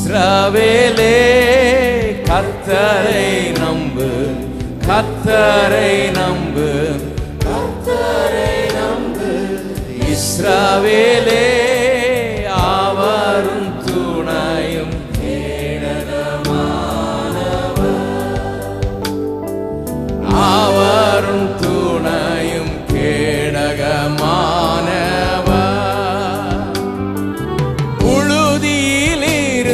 இஸ்ரவேலே கர்த்தரை நம்பு, கர்த்தரை நம்பு, கர்த்தரை நம்பு. இஸ்ரவேலே அவரும் துணையும் கேடகமானவர், அவரும் துணையும் கேடகமானவர். புழுதியிலிருந்து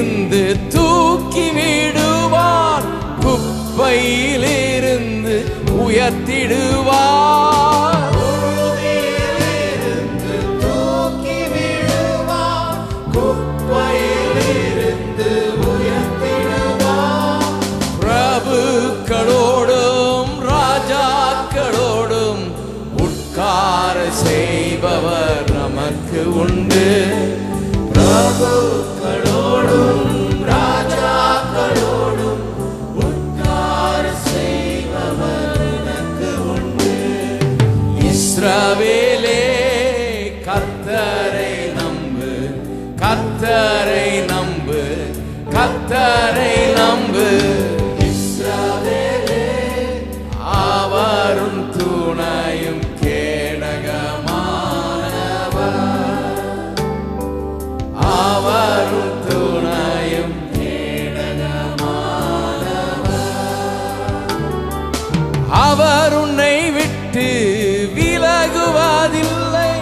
தூக்கி விடுவார், குப்பையிலிருந்து உயர்த்திடுவார். புழுதியிலிருந்து தூக்கி விடுவார், குப்பையிலிருந்து உயர்த்திடுவார். பிரபுக்களோடும் ராஜாக்களோடும் உட்கார செய்பவர் நமக்கு உண்டு. பிரபுக்களோடும் ராஜாக்களோடும் உட்கார செய்பவர் எனக்கு உண்டு. இஸ்ரவேலே கர்த்தரை நம்பு, கர்த்தரை நம்பு, கர்த்தரை நம்பு. இஸ்ரவேலே அவரும் துணையும் கேடகமானவர், அவரும் துணையும் கேடகமானவர். அவர் உன்னை விட்டு விலகுவதில்லை,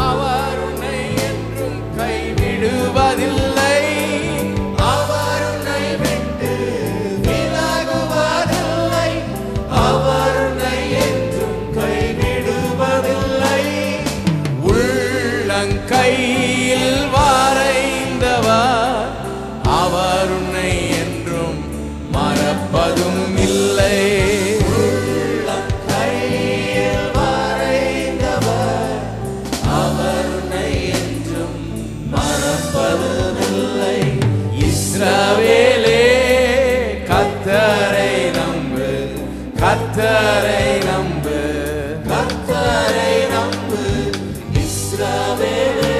அவர் உன்னை என்றும் கைவிடுவதில்லை. அவர் உன்னை விட்டு விலகுவதில்லை, அவர் உன்னை என்றும் கைவிடுவதில்லை. உள்ளங்கையில் வரைந்தவர் அவர் உன்னை என்றும் மறப்பதும் இல்லை. உள்ளங்கையில் வரைந்தவர் அவர் உன்னை என்றும் மறப்பதும் இல்லை. இஸ்ரவேலே கர்த்தரை நம்பு, கர்த்தரை நம்பு, கர்த்தரை நம்பு. இஸ்ரவேலே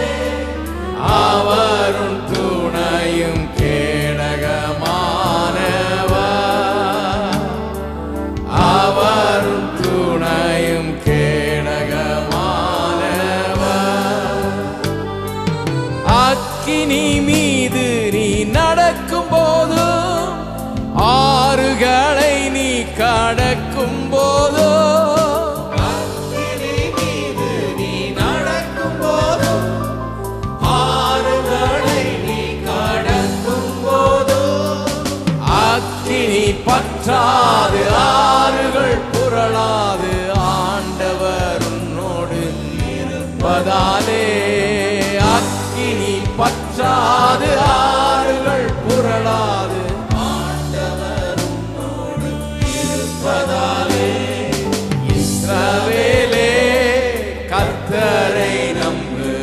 அவரும் துணையும் கேடகமானவர், அவரும் துணையும் கேடகமானவர். அக்கினி மீது நீ நடக்கும் போதும், ஆறுகளை நீ கடக்கும் போதும், அக்கினி மீது நீ நடக்கும் போதும், ஆறுகளை நீ கடக்கும் போதும், அக்கினி பற்றாது ஆறுகள் புரளாது ஆண்டவர் உன்னோடு இருப்பதாலே. அக்கினி பற்றாது ஆறுகள் புரளாது ஆண்டவர் உன்னோடு இருப்பதாலே. இஸ்ரவேலே கர்த்தரை நம்பு,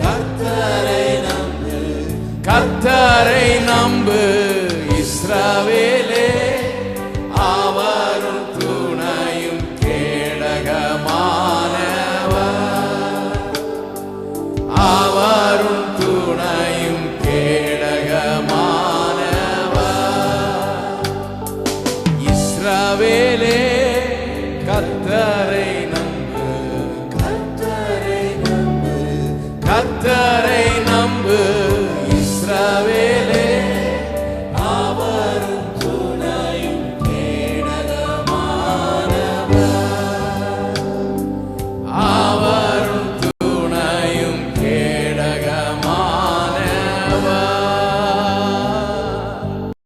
கர்த்தரை நம்பு, கர்த்தரை நம்பு. இஸ்ரவேலே அவரும் துணையும் கேடகமானவர், அவரும் துணையும்